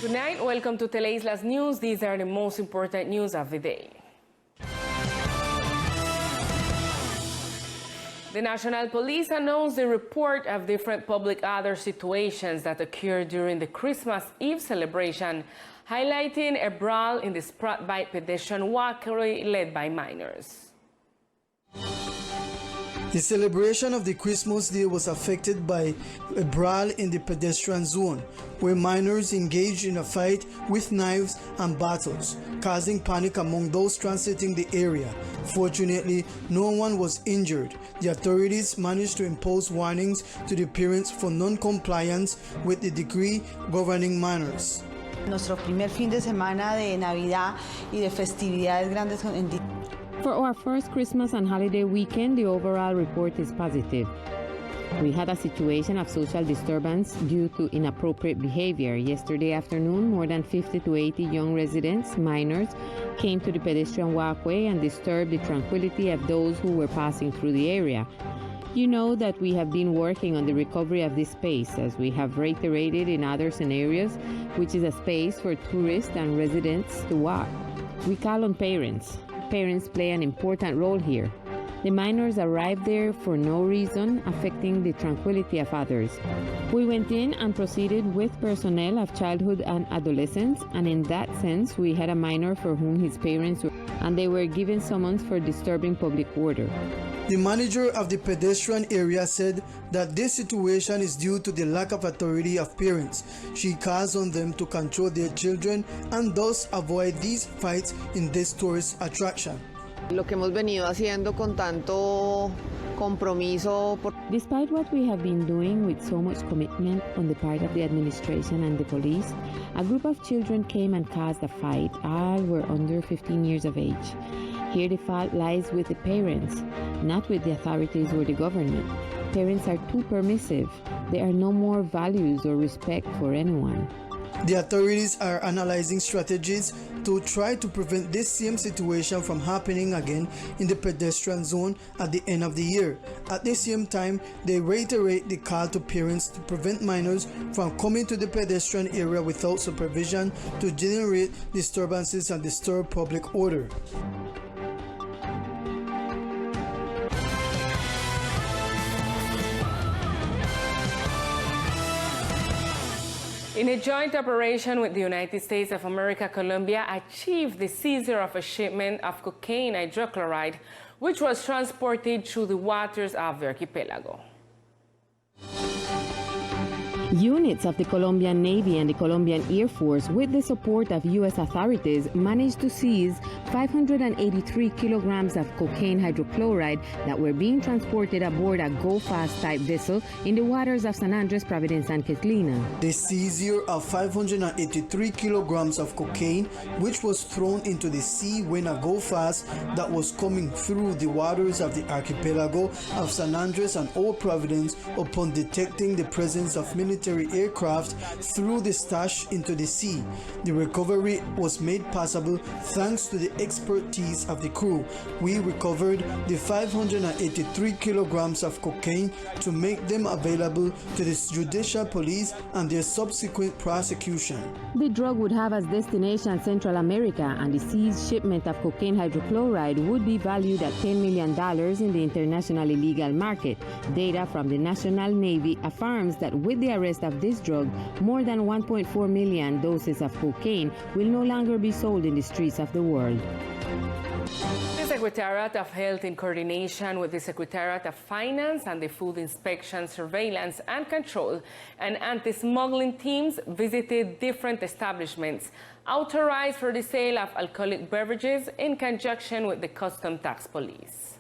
Good night. Welcome to Teleislas News. These are the most important news of the day. The National Police announced a report of different public order situations that occurred during the Christmas Eve celebration, highlighting a brawl in the Spratbite pedestrian walkway led by minors. The celebration of the Christmas Day was affected by a brawl in the pedestrian zone, where minors engaged in a fight with knives and battles, causing panic among those transiting the area. Fortunately, no one was injured. The authorities managed to impose warnings to the parents for non-compliance with the decree governing minors. Nuestro primer fin de semana de Navidad y de festividades grandes en For our first Christmas and holiday weekend, the overall report is positive. We had a situation of social disturbance due to inappropriate behavior. Yesterday afternoon, more than 50 to 80 young residents, minors, came to the pedestrian walkway and disturbed the tranquility of those who were passing through the area. You know that we have been working on the recovery of this space, as we have reiterated in other scenarios, which is a space for tourists and residents to walk. We call on parents. Parents play an important role here. The minors arrived there for no reason, affecting the tranquility of others. We went in and proceeded with personnel of childhood and adolescents, and in that sense, we had a minor for whom his parents were, and they were given summons for disturbing public order. The manager of the pedestrian area said that this situation is due to the lack of authority of parents. She calls on them to control their children and thus avoid these fights in this tourist attraction. Lo que hemos venido haciendo con tanto compromiso. Despite what we have been doing with so much commitment on the part of the administration and the police, a group of children came and caused a fight. All were under 15 years of age. Here the fault lies with the parents, not with the authorities or the government. Parents are too permissive. There are no more values or respect for anyone. The authorities are analyzing strategies to try to prevent this same situation from happening again in the pedestrian zone at the end of the year. At the same time, they reiterate the call to parents to prevent minors from coming to the pedestrian area without supervision to generate disturbances and disturb public order. In a joint operation with the United States of America, Colombia achieved the seizure of a shipment of cocaine hydrochloride, which was transported through the waters of the archipelago. Units of the Colombian Navy and the Colombian Air Force, with the support of U.S. authorities, managed to seize 583 kilograms of cocaine hydrochloride that were being transported aboard a go-fast-type vessel in the waters of San Andres, Providence, and Catalina. The seizure of 583 kilograms of cocaine, which was thrown into the sea when a go-fast that was coming through the waters of the archipelago of San Andres and Old Providence upon detecting the presence of military aircraft threw the stash into the sea. The recovery was made possible thanks to the expertise of the crew. We recovered the 583 kilograms of cocaine to make them available to the judicial police and their subsequent prosecution. The drug would have as destination Central America, and the seized shipment of cocaine hydrochloride would be valued at $10 million in the international illegal market. Data from the National Navy affirms that with the arrest of this drug, more than 1.4 million doses of cocaine will no longer be sold in the streets of the world. The Secretariat of Health, in coordination with the Secretariat of Finance and the Food Inspection, Surveillance and Control and anti-smuggling teams, visited different establishments authorized for the sale of alcoholic beverages in conjunction with the Custom Tax Police.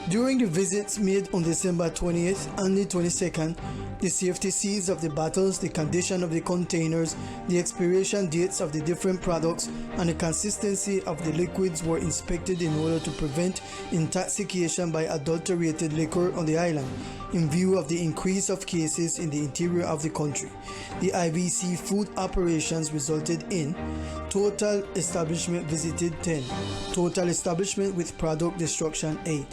During the visits made on December 20th and the 22nd, the safety seals of the bottles, the condition of the containers, the expiration dates of the different products, and the consistency of the liquids were inspected in order to prevent intoxication by adulterated liquor on the island, in view of the increase of cases in the interior of the country. The IVC food operations resulted in total establishment visited 10, total establishment with product destruction 8,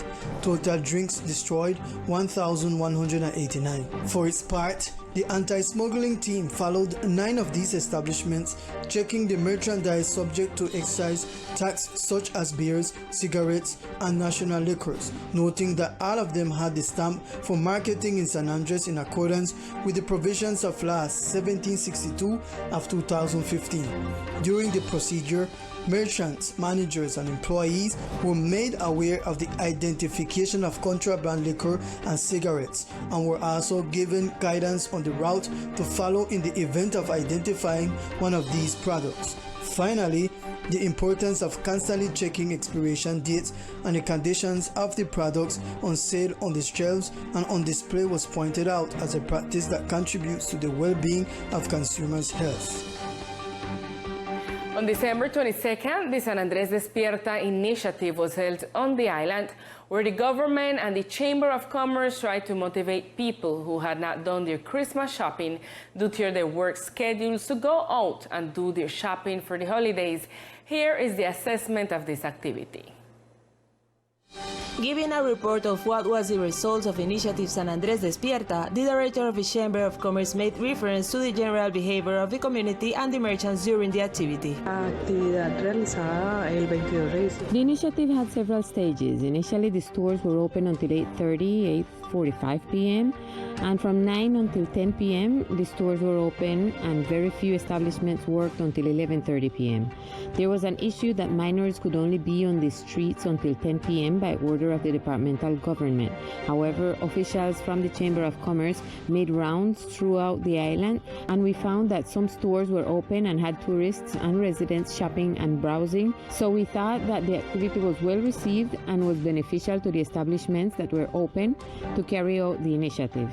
total drinks destroyed 1,189. For its part, The anti-smuggling team followed 9 of these establishments, checking the merchandise subject to excise tax such as beers, cigarettes, and national liquors, noting that all of them had the stamp for marketing in San Andres in accordance with the provisions of Law 1762 of 2015. During the procedure, merchants, managers, and employees were made aware of the identification of contraband liquor and cigarettes, and were also given guidance on the route to follow in the event of identifying one of these products. Finally, the importance of constantly checking expiration dates and the conditions of the products on sale on the shelves and on display was pointed out as a practice that contributes to the well-being of consumers' health. On December 22nd, the San Andres Despierta initiative was held on the island, where the government and the Chamber of Commerce tried to motivate people who had not done their Christmas shopping due to their work schedules to go out and do their shopping for the holidays. Here is the assessment of this activity. Giving a report of what was the result of Initiative San Andres Despierta, the director of the Chamber of Commerce made reference to the general behavior of the community and the merchants during the activity. The initiative had several stages. Initially, the stores were open until 8:30, 8:45 p.m. and from 9 until 10 p.m. the stores were open and very few establishments worked until 11:30 p.m. There was an issue that minors could only be on the streets until 10 p.m. by order of the departmental government. However, officials from the Chamber of Commerce made rounds throughout the island, and we found that some stores were open and had tourists and residents shopping and browsing. So we thought that the activity was well received and was beneficial to the establishments that were open to carry out the initiative.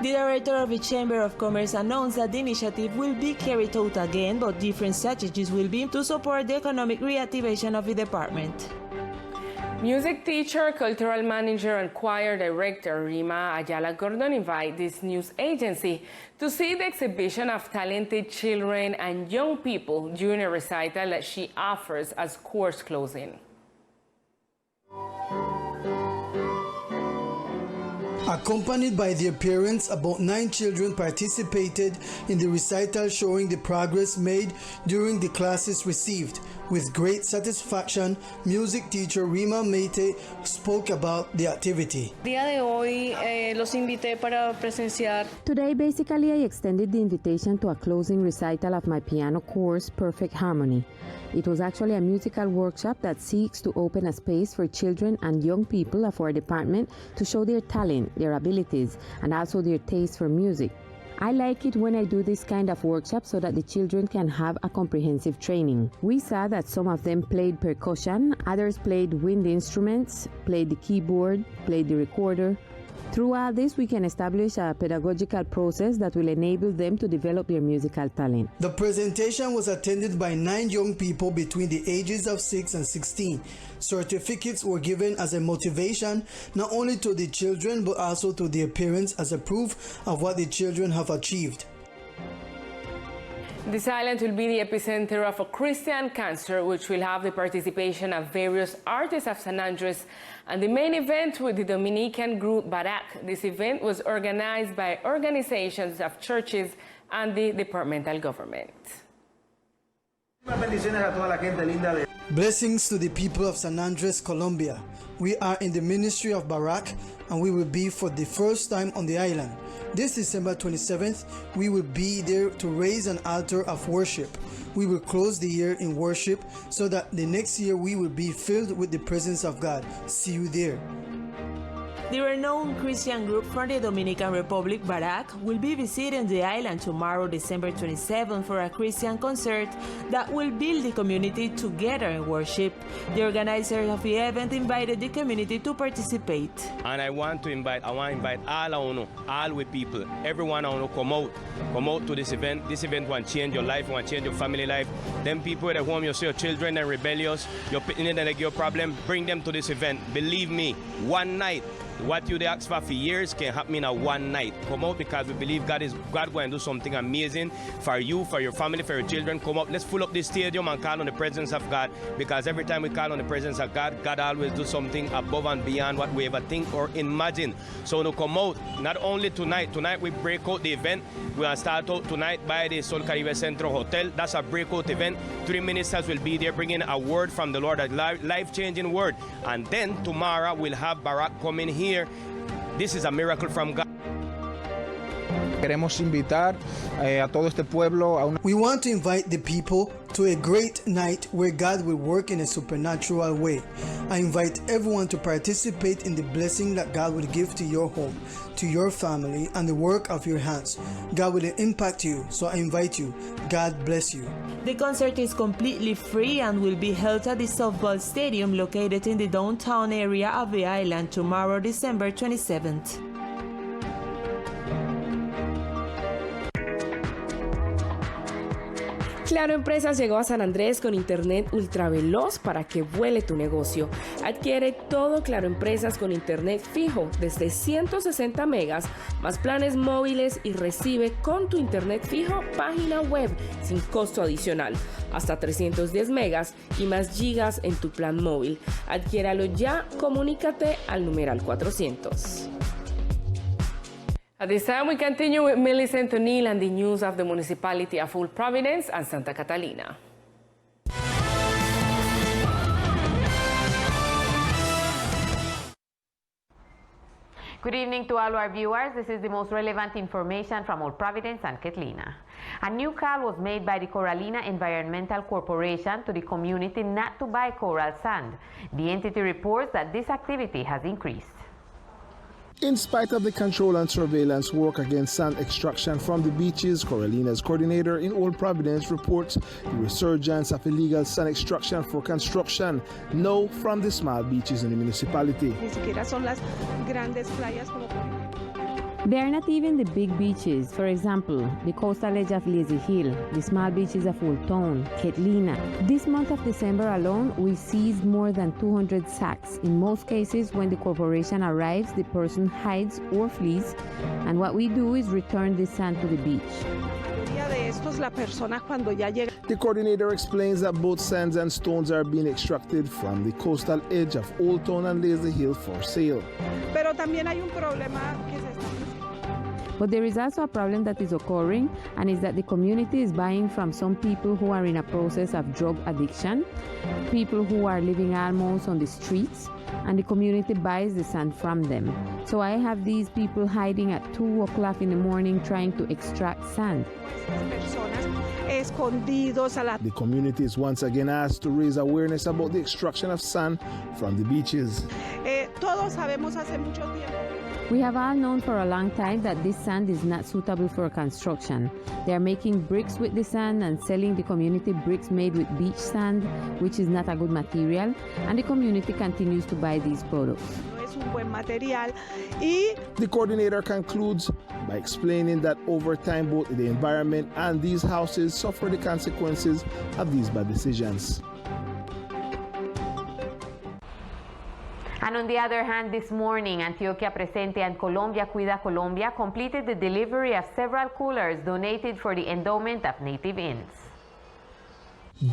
The director of the Chamber of Commerce announced that the initiative will be carried out again, but different strategies will be to support the economic reactivation of the department. Music teacher, cultural manager, and choir director Rima Ayala Gordon invite this news agency to see the exhibition of talented children and young people during a recital that she offers as course closing. Accompanied by their parents, about 9 children participated in the recital, showing the progress made during the classes received. With great satisfaction, music teacher Rima Meite spoke about the activity. Today, basically, I extended the invitation to a closing recital of my piano course, Perfect Harmony. It was actually a musical workshop that seeks to open a space for children and young people of our department to show their talent, their abilities, and also their taste for music. I like it when I do this kind of workshop so that the children can have a comprehensive training. We saw that some of them played percussion, others played wind instruments, played the keyboard, played the recorder. Through all this, we can establish a pedagogical process that will enable them to develop their musical talent. The presentation was attended by 9 young people between the ages of 6 and 16. Certificates were given as a motivation not only to the children but also to their parents as a proof of what the children have achieved. This island will be the epicenter of a Christian concert, which will have the participation of various artists of San Andres, and the main event with the Dominican group Barak. This event was organized by organizations of churches and the departmental government. Blessings to the people of San Andres, Colombia. We are in the ministry of Barak, and we will be for the first time on the island. This December 27th, we will be there to raise an altar of worship. We will close the year in worship so that the next year we will be filled with the presence of God. See you there. The renowned Christian group from the Dominican Republic, Barak, will be visiting the island tomorrow, December 27, for a Christian concert that will build the community together in worship. The organizers of the event invited the community to participate. And I want to invite all we people, everyone come out to this event. This event will change your life, will change your family life. Them people at home, you see your children are rebellious, you're picking in like your problem, bring them to this event. Believe me, one night, What you asked for years can happen in a one night. Come out because we believe God going to do something amazing for you, for your family, for your children. Come out, let's fill up this stadium and call on the presence of God, because every time we call on the presence of God, God always do something above and beyond what we ever think or imagine. So to come out, not only tonight we break out the event. We will start out tonight by the Sol Caribe Centro Hotel. That's a breakout event. 3 ministers will be there bringing a word from the Lord, a life-changing word. And then tomorrow we'll have Barack coming here. This is a miracle from God. Queremos invitar a todo este pueblo a una... We want to invite the people to a great night where God will work in a supernatural way. I invite everyone to participate in the blessing that God will give to your home, to your family, and the work of your hands. God will impact you, so I invite you. God bless you. The concert is completely free and will be held at the softball stadium located in the downtown area of the island tomorrow, December 27th. Claro Empresas llegó a San Andrés con internet ultraveloz para que vuele tu negocio. Adquiere todo Claro Empresas con internet fijo desde 160 megas, más planes móviles, y recibe con tu internet fijo página web sin costo adicional, hasta 310 megas y más gigas en tu plan móvil. Adquiéralo ya, comunícate al numeral 400. At this time, we continue with Millicent O'Neill and the news of the municipality of Old Providence and Santa Catalina. Good evening to all our viewers. This is the most relevant information from Old Providence and Catalina. A new call was made by the Coralina Environmental Corporation to the community not to buy coral sand. The entity reports that this activity has increased. In spite of the control and surveillance work against sand extraction from the beaches, Coralina's coordinator in Old Providence reports the resurgence of illegal sand extraction for construction, now from the small beaches in the municipality. They are not even the big beaches. For example, the coastal edge of Lazy Hill, the small beaches of Old Town, Catalina. This month of December alone, we seized more than 200 sacks. In most cases, when the corporation arrives, the person hides or flees, and what we do is return the sand to the beach. The coordinator explains that both sands and stones are being extracted from the coastal edge of Old Town and Lazy Hill for sale. But there is also a problem that is occurring, and is that the community is buying from some people who are in a process of drug addiction, people who are living almost on the streets, and the community buys the sand from them. So I have these people hiding at 2 o'clock in the morning trying to extract sand. The community is once again asked to raise awareness about the extraction of sand from the beaches. We have all known for a long time that this sand is not suitable for construction. They are making bricks with the sand and selling the community bricks made with beach sand, which is not a good material, and the community continues to buy these products. The coordinator concludes by explaining that over time both the environment and these houses suffer the consequences of these bad decisions. And on the other hand, this morning, Antioquia Presente and Colombia Cuida Colombia completed the delivery of several coolers donated for the endowment of native inns.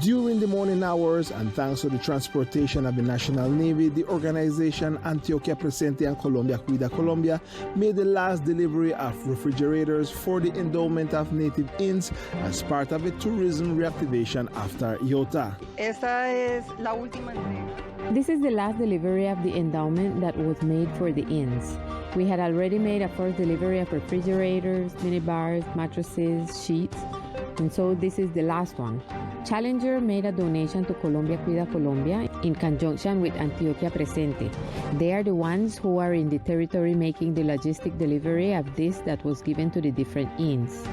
During the morning hours, and thanks to the transportation of the National Navy, the organization Antioquia Presente and Colombia Cuida Colombia made the last delivery of refrigerators for the endowment of native inns as part of a tourism reactivation after Iota. This is the last delivery of the endowment that was made for the inns. We had already made a first delivery of refrigerators, minibars, mattresses, sheets, and so this is the last one. Challenger made a donation to Colombia Cuida Colombia in conjunction with Antioquia Presente. They are the ones who are in the territory making the logistic delivery of this that was given to the different inns.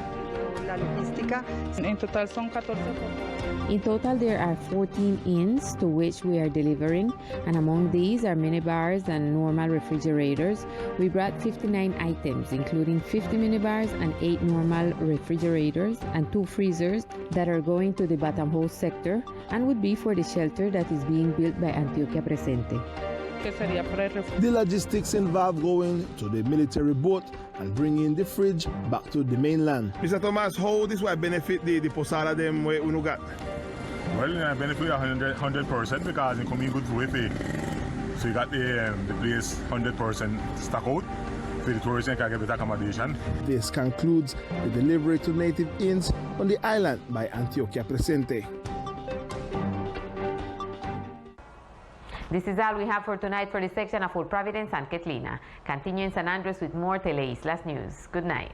In total, there are 14 inns to which we are delivering, and among these are minibars and normal refrigerators. We brought 59 items, including 50 minibars and 8 normal refrigerators and 2 freezers that are going to the bottom host sector and would be for the shelter that is being built by Antioquia Presente. The logistics involve going to the military boat and bringing the fridge back to the mainland. Mr. Thomas, how this will benefit the posada them where we got? Well, it benefit 100% because it come in good with it. So you got the place 100% stock out. The tourists can get better accommodation. This concludes the delivery to native inns on the island by Antioquia Presente. This is all we have for tonight for this section of Old Providence and Catalina. Continue in San Andres with more Teleislas news. Good night.